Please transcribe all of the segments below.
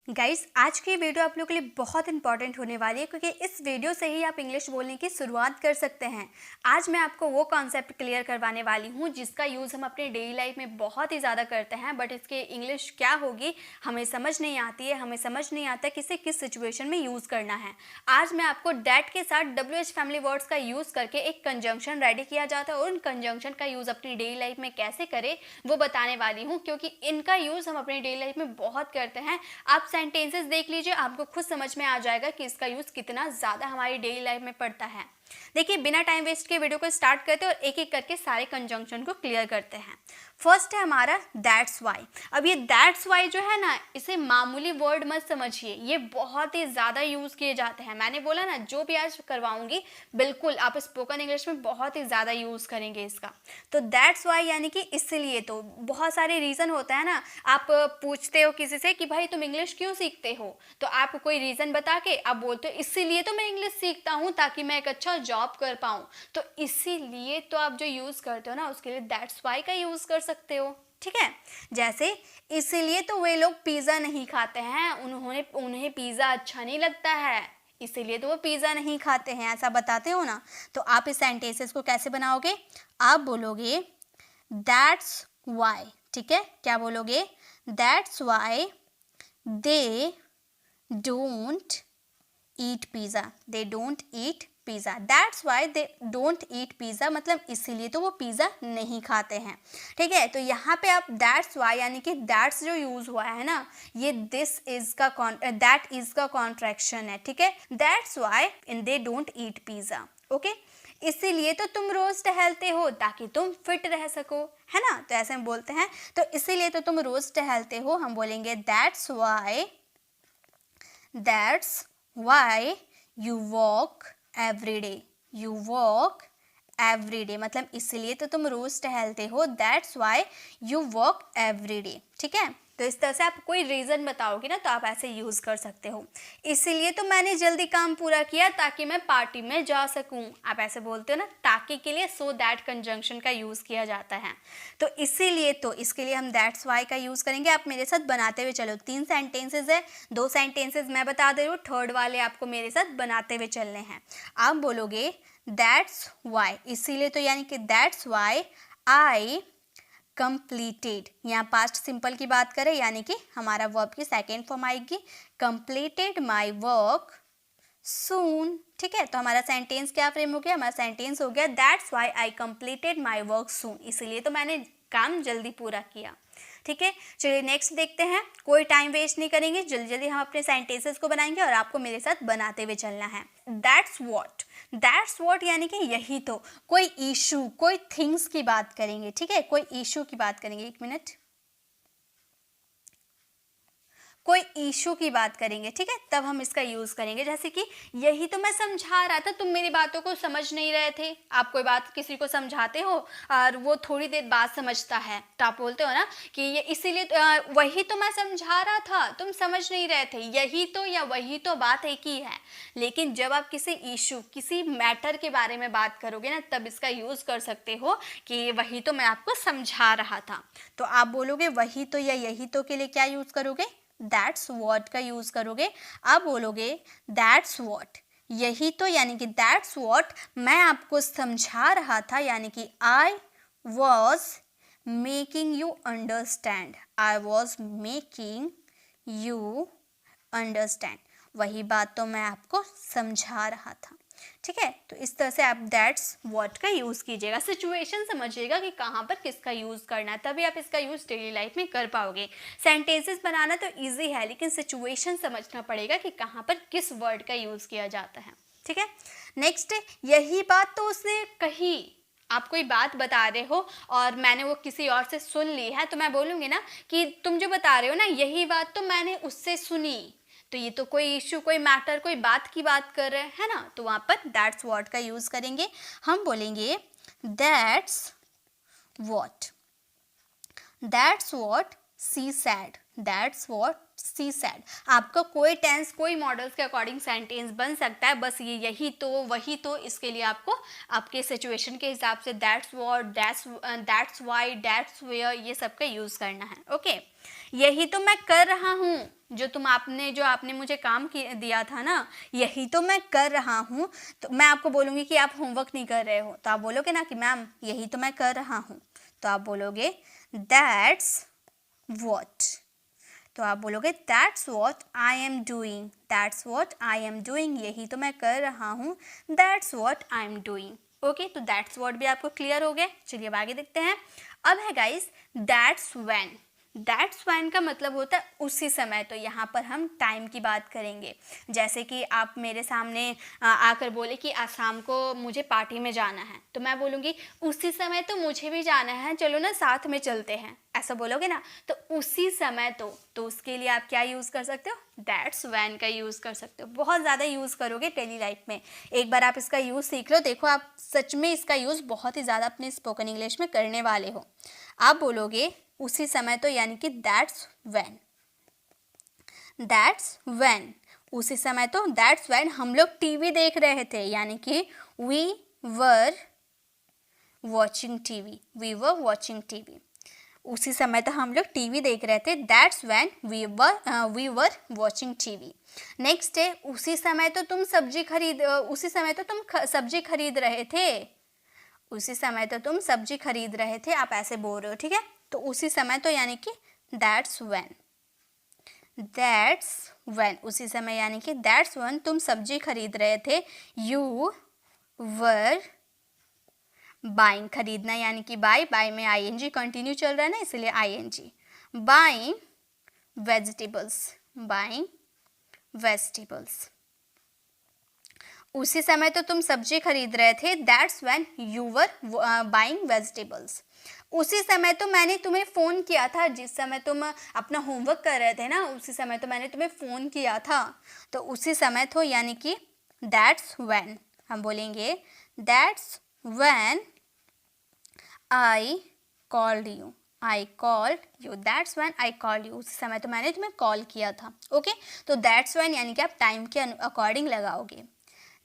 Guys, आज की video आप लोगों के लिए बहुत इंपॉर्टेंट होने वाली है क्योंकि इस वीडियो से ही आप इंग्लिश बोलने की शुरुआत कर सकते हैं। आज मैं आपको वो कॉन्सेप्ट क्लियर करवाने वाली हूँ जिसका यूज़ हम अपने डेली लाइफ में बहुत ही ज़्यादा करते हैं, बट इसके इंग्लिश क्या होगी हमें समझ नहीं आती है। हमें समझ नहीं आता किसे किस सिचुएशन में यूज़ करना है। आज मैं आपको डैट के साथ WH फैमिली वर्ड्स का यूज़ करके एक कंजंक्शन रेडी किया जाता है और उन कंजंक्शन का यूज़ अपनी डेली लाइफ में कैसे करें वो बताने वाली हूँ, क्योंकि इनका यूज़ हम अपनी डेली लाइफ में बहुत करते हैं। आप सेंटेंसेस देख लीजिए, आपको खुद समझ में आ जाएगा कि इसका यूज़ कितना ज़्यादा हमारी डेली लाइफ में पड़ता है। देखिए, बिना टाइम वेस्ट के वीडियो को स्टार्ट करते हैं और एक एक करके सारे कंजंक्शन को क्लियर करते हैं। फर्स्ट है हमारा दैट्स वाई। अब ये दैट्स वाई जो है ना, इसे मामूली वर्ड मत समझिए, ये बहुत ही ज़्यादा यूज़ किए जाते हैं। मैंने बोला ना, जो भी आज करवाऊंगी बिल्कुल आप स्पोकन इंग्लिश में बहुत ही ज़्यादा यूज़ करेंगे इसका। तो दैट्स वाई यानी कि इसलिए। तो बहुत सारे रीज़न होता है ना, आप पूछते हो किसी से कि भाई तुम इंग्लिश क्यों सीखते हो, तो आप कोई रीज़न बता के आप बोलते हो इसीलिए तो मैं इंग्लिश सीखता हूँ ताकि मैं एक अच्छा जॉब कर पाऊँ। तो इसीलिए तो आप जो यूज़ करते हो ना, उसके लिए दैट्स वाई का यूज़ कर सकते हो। ठीक है, जैसे इसीलिए तो वे लोग पिज़्ज़ा नहीं खाते हैं, उन्हें पिज़्ज़ा अच्छा नहीं लगता है, इसीलिए तो वो पिज़्ज़ा नहीं खाते हैं, ऐसा बताते हो ना। तो आप इस सेंटेंसेस को कैसे बनाओगे? आप बोलोगे दैट्स वाई। ठीक है, क्या बोलोगे? That's why they don't eat pizza. They don't eat pizza. That's why they don't eat pizza, मतलब इसीलिए तो वो पिज़्ज़ा नहीं खाते हैं। ठीक है, तो यहाँ पे आप दैट्स वाई यानी कि दैट्स जो यूज़ हुआ है ना, ये दिस इज का दैट इज का कॉन्ट्रैक्शन है। ठीक है, that's why in they don't eat pizza. Okay, इसीलिए तो तुम रोज टहलते हो ताकि तुम फिट रह सको, है ना। तो ऐसे हम बोलते हैं, तो इसीलिए तो तुम रोज टहलते हो, हम बोलेंगे that's why you walk every day. You walk every day मतलब इसलिए तो तुम रोज टहलते हो, that's why you walk every day. ठीक है, तो इस तरह से आप कोई रीज़न बताओगे ना, तो आप ऐसे यूज़ कर सकते हो। इसीलिए तो मैंने जल्दी काम पूरा किया ताकि मैं पार्टी में जा सकूं, आप ऐसे बोलते हो ना। ताकि के लिए सो दैट कंजंक्शन का यूज़ किया जाता है। तो इसीलिए तो इसके लिए हम दैट्स वाई का यूज़ करेंगे। आप मेरे साथ बनाते हुए चलो। 3 सेंटेंसेज है, 2 सेंटेंसेज मैं बता दे रही हूँ, थर्ड वाले आपको मेरे साथ बनाते हुए चलने हैं। आप बोलोगे दैट्स वाई, इसीलिए तो यानी कि दैट्स वाई आई कंप्लीटेड। यहाँ पास्ट सिंपल की बात करें यानी कि हमारा वर्ब की सेकेंड फॉर्म आएगी कंप्लीटेड माई वर्क सून। ठीक है, तो हमारा सेंटेंस क्या फ्रेम हो गया? हमारा सेंटेंस हो गया that's why I completed my work soon, इसीलिए तो मैंने काम जल्दी पूरा किया। ठीक है, चलिए नेक्स्ट देखते हैं। कोई टाइम वेस्ट नहीं करेंगे, जल्दी जल्दी हम अपने सेंटेंसेस को बनाएंगे और आपको मेरे साथ बनाते हुए चलना है। दैट्स वॉट यानी कि यही तो। कोई इशू, कोई थिंग्स की बात करेंगे। ठीक है, कोई इशू की बात करेंगे। एक मिनट, कोई इशू की बात करेंगे। ठीक है, तब हम इसका यूज़ करेंगे। जैसे कि यही तो मैं समझा रहा था, तुम मेरी बातों को समझ नहीं रहे थे। आप कोई बात किसी को समझाते हो और वो थोड़ी देर बाद समझता है, तो आप बोलते हो ना कि ये इसीलिए वही तो मैं समझा रहा था, तुम समझ नहीं रहे थे। यही तो या वही तो बात एक ही है। लेकिन जब आप किसी इशू, किसी मैटर के बारे में बात करोगे ना, तब इसका यूज़ कर सकते हो कि वही तो मैं आपको समझा रहा था। तो आप बोलोगे वही तो या यही तो के लिए क्या यूज़ करोगे? दैट्स वॉट का यूज़ करोगे। आप बोलोगे दैट्स वॉट, यही तो यानी कि दैट्स वॉट मैं आपको समझा रहा था, यानी कि I was making you understand. I was making you understand, वही बात तो मैं आपको समझा रहा था। ठीक है, तो इस तरह से आप दैट्स व्हाट का यूज़ कीजिएगा। सिचुएशन समझिएगा कि कहाँ पर किसका यूज़ करना है, तभी आप इसका यूज़ डेली लाइफ में कर पाओगे। सेंटेंसेस बनाना तो ईजी है, लेकिन सिचुएशन समझना पड़ेगा कि कहाँ पर किस वर्ड का यूज़ किया जाता है। ठीक है, नेक्स्ट, यही बात तो उसने कही। आप कोई बात बता रहे हो और मैंने वो किसी और से सुन ली है, तो मैं बोलूँगी ना कि तुम जो बता रहे हो ना, यही बात तो मैंने उससे सुनी। तो ये तो कोई इशू, कोई मैटर, कोई बात की बात कर रहे हैं ना, तो वहाँ पर दैट्स व्हाट का यूज़ करेंगे। हम बोलेंगे that's what she said. That's what she said. आपका कोई टेंस, कोई मॉडल्स के अकॉर्डिंग सेंटेंस बन सकता है, बस ये यही तो, वही तो, इसके लिए आपको आपके सिचुएशन के हिसाब से that's what, that's why, that's where, ये सब का यूज़ करना है। ओके, यही तो मैं कर रहा हूँ, जो आपने मुझे काम दिया था ना, यही तो मैं कर रहा हूँ। तो मैं आपको बोलूँगी कि आप होमवर्क नहीं कर रहे हो, तो आप बोलोगे ना कि मैम यही तो मैं कर रहा हूँ, तो आप बोलोगे दैट्स वॉट। तो आप बोलोगे that's what I am doing, that's what I am doing, यही तो मैं कर रहा हूँ, that's what I am doing. Okay, तो दैट्स वॉट भी आपको क्लियर हो गया। चलिए अब आगे देखते हैं। अब है guys that's when. That's when का मतलब होता है उसी समय। तो यहाँ पर हम टाइम की बात करेंगे। जैसे कि आप मेरे सामने आकर बोले कि आज शाम को मुझे पार्टी में जाना है, तो मैं बोलूँगी उसी समय तो मुझे भी जाना है, चलो ना साथ में चलते हैं, ऐसा बोलोगे ना। तो उसी समय तो उसके लिए आप क्या यूज़ कर सकते हो, दैट्स व्हेन का यूज़ कर सकते हो। बहुत ज़्यादा यूज़ करोगे डेली लाइफ में। एक बार आप इसका यूज़ सीख लो, देखो आप सच में इसका यूज़ बहुत ही ज़्यादा अपने स्पोकन इंग्लिश में करने वाले हो। आप बोलोगे उसी समय तो यानी कि दैट्स व्हेन, दैट्स व्हेन, उसी समय तो दैट्स व्हेन हम लोग टीवी देख रहे थे, यानी कि we were watching TV, we were watching TV. उसी समय तो हम लोग टीवी देख रहे थे, that's when we were watching TV. Next है उसी समय तो तुम सब्जी खरीद रहे थे, उसी समय तो तुम सब्जी खरीद रहे थे, आप ऐसे बोल रहे हो, ठीक है। तो उसी समय तो यानी कि दैट्स व्हेन, दैट्स व्हेन, उसी समय यानी कि दैट्स व्हेन तुम सब्जी खरीद रहे थे। यू वर बाइंग, खरीदना यानी कि बाय में आईएनजी कंटिन्यू चल रहा है ना, इसलिए ING. Buying vegetables, buying vegetables, उसी समय तो तुम सब्जी खरीद रहे थे, that's when you were buying vegetables. उसी समय तो मैंने तुम्हें फ़ोन किया था, जिस समय तुम अपना होमवर्क कर रहे थे ना, उसी समय तो मैंने तुम्हें फ़ोन किया था। तो उसी समय तो यानी कि दैट्स व्हेन, हम बोलेंगे that's when I called you, I called you, that's when I called you, उस समय तो मैंने तुम्हें कॉल किया था। ओके, तो दैट्स व्हेन यानी कि आप टाइम के अकॉर्डिंग लगाओगे।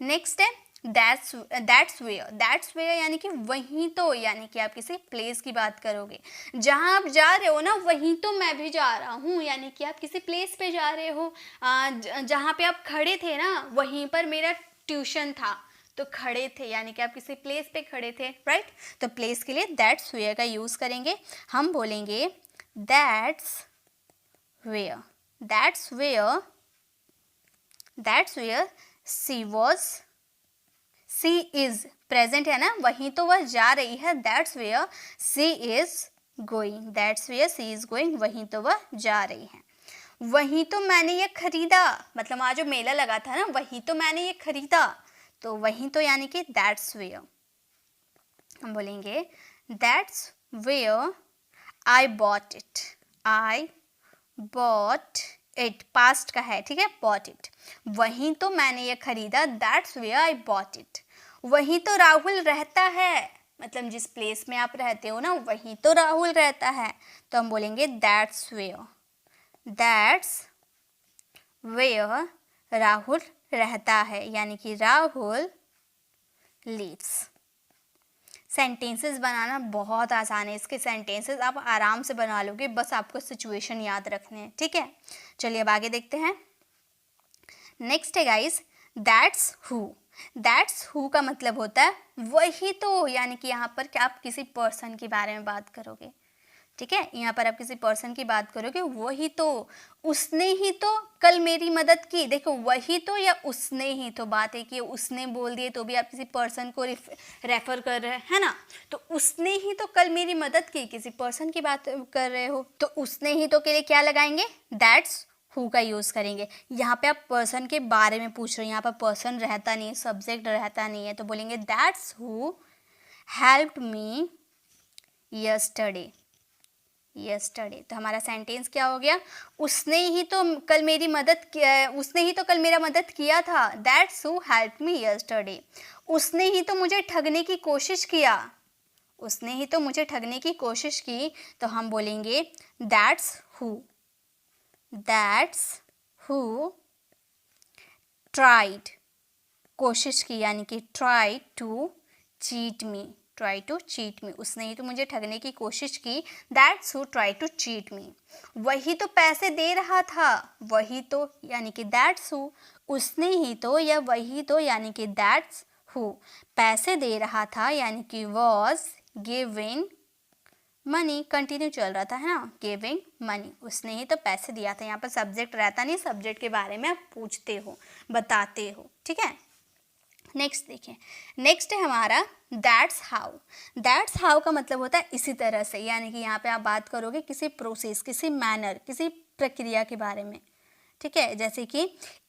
नेक्स्ट है दैट्स वेयर, दैट्स वेयर यानी कि वहीं तो, यानी कि आप किसी प्लेस की बात करोगे। जहाँ आप जा रहे हो ना, वहीं तो मैं भी जा रहा हूँ, यानी कि आप किसी प्लेस पे जा रहे हो। जहाँ पे आप खड़े थे ना, वहीं पर मेरा ट्यूशन था, तो खड़े थे यानी कि आप किसी प्लेस पे खड़े थे, राइट। तो प्लेस के लिए दैट्स वेयर का यूज़ करेंगे। हम बोलेंगे that's where, that's where, that's where she was, she is present है ना, वहीं तो वह जा रही है, that's where she is going, that's where she is going, वहीं तो वह जा रही है। वहीं तो मैंने ये खरीदा, मतलब आज जो मेला लगा था ना, वहीं तो मैंने ये खरीदा। तो वहीं तो यानी कि दैट्स वेयर, हम बोलेंगे that's where I bought it, I bought it, past का है, ठीक है, बॉट इट, वहीं तो मैंने ये खरीदा, that's where I bought it. वहीं तो राहुल रहता है, मतलब जिस प्लेस में आप रहते हो ना, वहीं तो राहुल रहता है, तो हम बोलेंगे that's where, that's where Rahul रहता है, यानी कि राहुल लिव्स। सेंटेंसेस बनाना बहुत आसान है, इसके सेंटेंसेस आप आराम से बना लोगे, बस आपको सिचुएशन याद रखने हैं, ठीक है। चलिए अब आगे देखते हैं। नेक्स्ट है guys that's who. That's who का मतलब होता है वही तो, यानी कि यहाँ पर क्या आप किसी पर्सन के बारे में बात करोगे, ठीक है। यहाँ पर आप किसी पर्सन की बात करोगे, वही तो, उसने ही तो कल मेरी मदद की। देखो वही तो या उसने ही तो, बात है कि उसने बोल दिए तो भी आप किसी पर्सन को रेफर कर रहे हैं ना। तो उसने ही तो कल मेरी मदद की, किसी पर्सन की बात कर रहे हो, तो उसने ही तो के लिए क्या लगाएंगे, दैट्स हु का यूज़ करेंगे। यहाँ पे आप पर्सन के बारे में पूछ रहे हो, यहाँ पर पर्सन रहता नहीं है, सब्जेक्ट रहता नहीं है, तो बोलेंगे that's who helped me yesterday, yesterday. तो हमारा सेंटेंस क्या हो गया, उसने ही तो कल मेरी मदद किया, उसने ही तो कल मेरा मदद किया था, that's who helped me yesterday. उसने ही तो मुझे ठगने की कोशिश किया, उसने ही तो मुझे ठगने की कोशिश की, तो हम बोलेंगे that's who, that's who tried, कोशिश की यानी कि try to cheat me, try to cheat me, उसने ही तो मुझे ठगने की कोशिश की, that's who try to cheat me. वही तो पैसे दे रहा था, वही तो यानी कि दैट्स हु, उसने ही तो या वही तो यानी कि दैट्स हु, पैसे दे रहा था यानी कि वॉज गिविंग मनी, कंटिन्यू चल रहा था है ना, गिविंग मनी, उसने ही तो पैसे दिया था। यहाँ पर सब्जेक्ट रहता नहीं, सब्जेक्ट के बारे में आप पूछते हो, बताते हो, ठीक है। नेक्स्ट देखिए, नेक्स्ट है हमारा दैट्स हाउ। दैट्स हाउ का मतलब होता है इसी तरह से, यानी कि यहाँ पे आप बात करोगे किसी प्रोसेस, किसी मैनर, किसी प्रक्रिया के बारे में, ठीक है। जैसे कि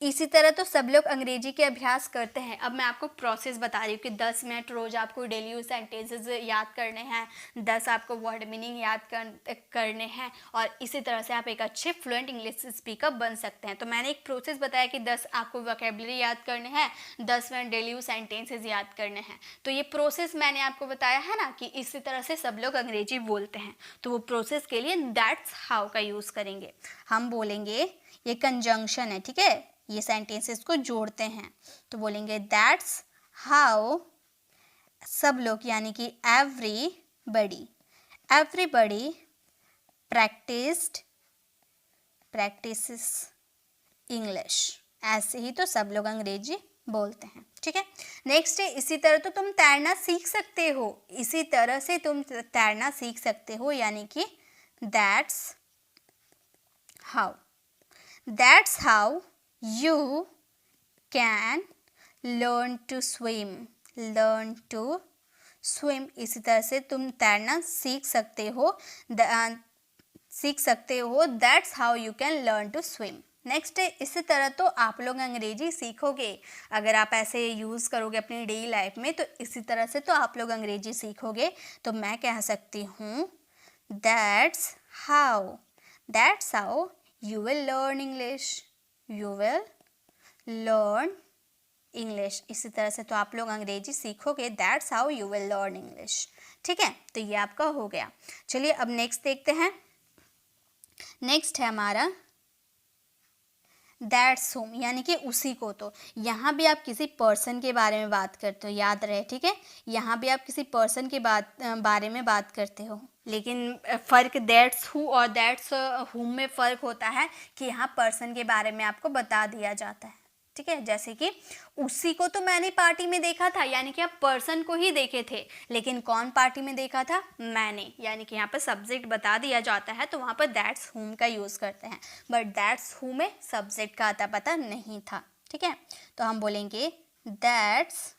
इसी तरह तो सब लोग अंग्रेजी के अभ्यास करते हैं। अब मैं आपको प्रोसेस बता रही हूँ कि 10 मिनट रोज आपको डेली यूज सेंटेंसेस याद करने हैं, 10 आपको वर्ड मीनिंग याद करने हैं, और इसी तरह से आप एक अच्छे फ्लुएंट इंग्लिश स्पीकर बन सकते हैं। तो मैंने एक प्रोसेस बताया कि 10 आपको वोकेबलरी याद करने हैं, 10 मिनट डेली यूज सेंटेंसेस याद करने हैं। तो ये प्रोसेस मैंने आपको बताया है ना कि इसी तरह से सब लोग अंग्रेजी बोलते हैं, तो वो प्रोसेस के लिए दैट्स हाउ का यूज़ करेंगे। हम बोलेंगे, ये कंजंक्शन है, ठीक है, ये सेंटेंसेस को जोड़ते हैं, तो बोलेंगे दैट्स हाउ सब लोग यानी कि एवरीबडी, एवरीबडी प्रैक्टिसेस इंग्लिश, ऐसे ही तो सब लोग अंग्रेजी बोलते हैं, ठीक है। नेक्स्ट है, इसी तरह तो तुम तैरना सीख सकते हो, इसी तरह से तुम तैरना सीख सकते हो यानी कि that's how, that's how you can learn to swim, learn to swim, इसी तरह से तुम तैरना सीख सकते हो, that's how you can learn to swim। Next है, इसी तरह तो आप लोग अंग्रेजी सीखोगे, अगर आप ऐसे यूज़ करोगे अपनी डेली लाइफ में तो इसी तरह से तो आप लोग अंग्रेजी सीखोगे। तो मैं कह सकती हूँ that's how you will learn English, you will learn English, इसी तरह से तो आप लोग अंग्रेजी सीखोगे, that's how you will learn English, ठीक है। तो ये आपका हो गया। चलिए अब नेक्स्ट देखते हैं। नेक्स्ट है हमारा दैट्स होम, यानी कि उसी को तो, यहाँ भी आप किसी पर्सन के बारे में बात करते हो, याद रहे, ठीक है, यहाँ भी आप किसी पर्सन के बारे में बात करते हो, लेकिन फ़र्क दैट्स हु और दैट्स हुम में फ़र्क होता है कि यहाँ पर्सन के बारे में आपको बता दिया जाता है, ठीक है। जैसे कि उसी को तो मैंने पार्टी में देखा था, यानी कि आप पर्सन को ही देखे थे, लेकिन कौन पार्टी में देखा था, मैंने, यानी कि यहाँ पर सब्जेक्ट बता दिया जाता है तो वहाँ पर दैट्स हुम का यूज़ करते हैं, बट दैट्स हु में सब्जेक्ट का आता पता नहीं था, ठीक है। तो हम बोलेंगे that's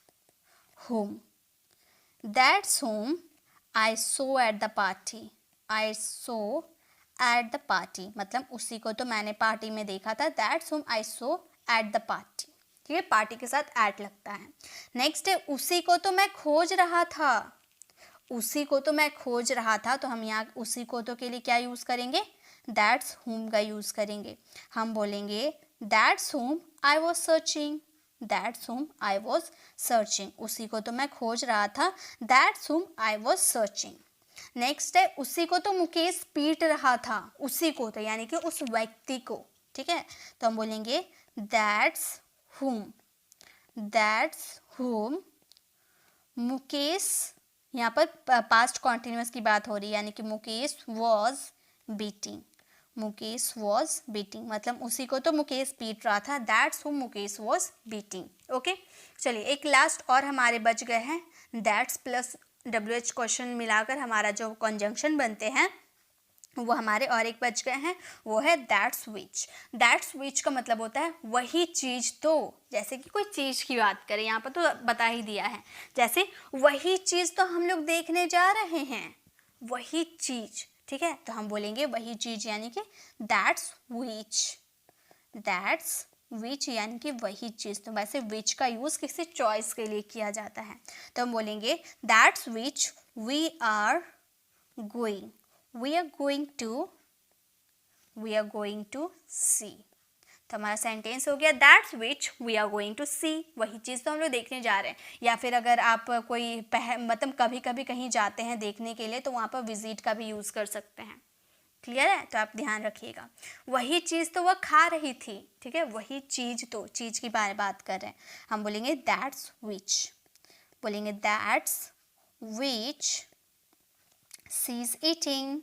whom, that's whom I saw at the party, I saw at the party, मतलब उसी को तो मैंने पार्टी में देखा था, that's whom I saw at the party, ठीक है, पार्टी के साथ एट लगता है। नेक्स्ट है, उसी को तो मैं खोज रहा था, उसी को तो मैं खोज रहा था, तो हम यहाँ उसी को तो के लिए क्या यूज़ करेंगे, दैट्स हुम का यूज़ करेंगे। हम बोलेंगे that's whom I was searching, that's whom I was searching, उसी को तो मैं खोज रहा था, that's whom I was searching. Next है, उसी को तो मुकेश पीट रहा था, उसी को तो यानी कि उस व्यक्ति को, ठीक है, तो हम बोलेंगे दैट्स हुम मुकेश, यहाँ पर पास्ट कॉन्टिन्यूअस की बात हो रही है, यानी कि Mukesh was beating, Mukesh was beating, मतलब उसी को तो मुकेश पीट रहा था, दैट्स हुम मुकेश वॉज बीटिंग। ओके, चलिए एक लास्ट और हमारे बच गए हैं, दैट्स प्लस WH क्वेश्चन मिलाकर हमारा जो कंजंक्शन बनते हैं वो हमारे और एक बच गए हैं, वो है दैट्स विच। दैट्स विच का मतलब होता है वही चीज़ तो, जैसे कि कोई चीज़ की बात करें, यहाँ पर तो बता ही दिया है, जैसे वही चीज़ तो हम लोग देखने जा रहे हैं, वही चीज़, ठीक है, तो हम बोलेंगे वही चीज़ यानी कि दैट्स विच, दैट्स विच यानी कि वही चीज़। तो वैसे विच का यूज़ किसी चॉइस के लिए किया जाता है, तो हम बोलेंगे that's which we are going, we are going to see। तो हमारा सेंटेंस हो गया that's which we are going to see, वही चीज़ तो हम लोग देखने जा रहे हैं। या फिर अगर आप कोई मतलब कभी कभी कहीं जाते हैं देखने के लिए तो वहाँ पर विजिट का भी यूज़ कर सकते हैं, क्लियर है, तो आप ध्यान रखिएगा। वही चीज़ तो वह खा रही थी, ठीक है, वही चीज़ तो, चीज़ की बात कर रहे हैं, हम बोलेंगे दैट्स विच, बोलेंगे that's which she is eating.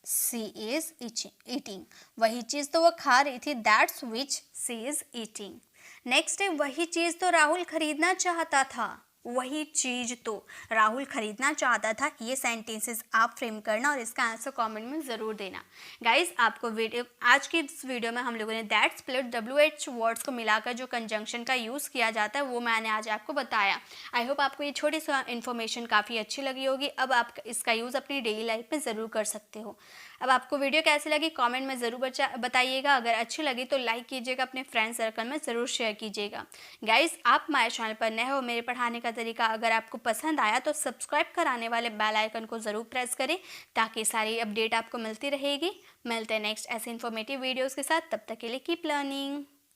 She is eating. वही चीज़ तो वो खा रही थी, that's which she is eating. Next है वही चीज़ तो राहुल खरीदना चाहता था. वही चीज़ तो राहुल खरीदना चाहता था. ये सेंटेंसेस आप फ्रेम करना और इसका आंसर कमेंट में ज़रूर देना. गाइस आपको वीडियो आज की इस वीडियो में हम लोगों ने दैट्स प्लस WH वर्ड्स को मिलाकर जो कंजंक्शन का यूज़ किया जाता है वो मैंने आज आपको बताया. आई होप आपको ये छोटी सी इन्फॉर्मेशन काफ़ी अच्छी लगी होगी. अब आप इसका यूज़ अपनी डेली लाइफ में ज़रूर कर सकते हो. अब आपको वीडियो कैसी लगी कमेंट में ज़रूर बताइएगा. अगर अच्छी लगी तो लाइक कीजिएगा, अपने फ्रेंड सर्कल में ज़रूर शेयर कीजिएगा. गाइस आप हमारे चैनल पर नए हो, मेरे पढ़ाने का तरीका अगर आपको पसंद आया तो सब्सक्राइब कराने वाले बेल आइकन को ज़रूर प्रेस करें ताकि सारी अपडेट आपको मिलती रहेगी. मिलते हैं नेक्स्ट ऐसे इन्फॉर्मेटिव वीडियोज़ के साथ. तब तक के लिए कीप लर्निंग.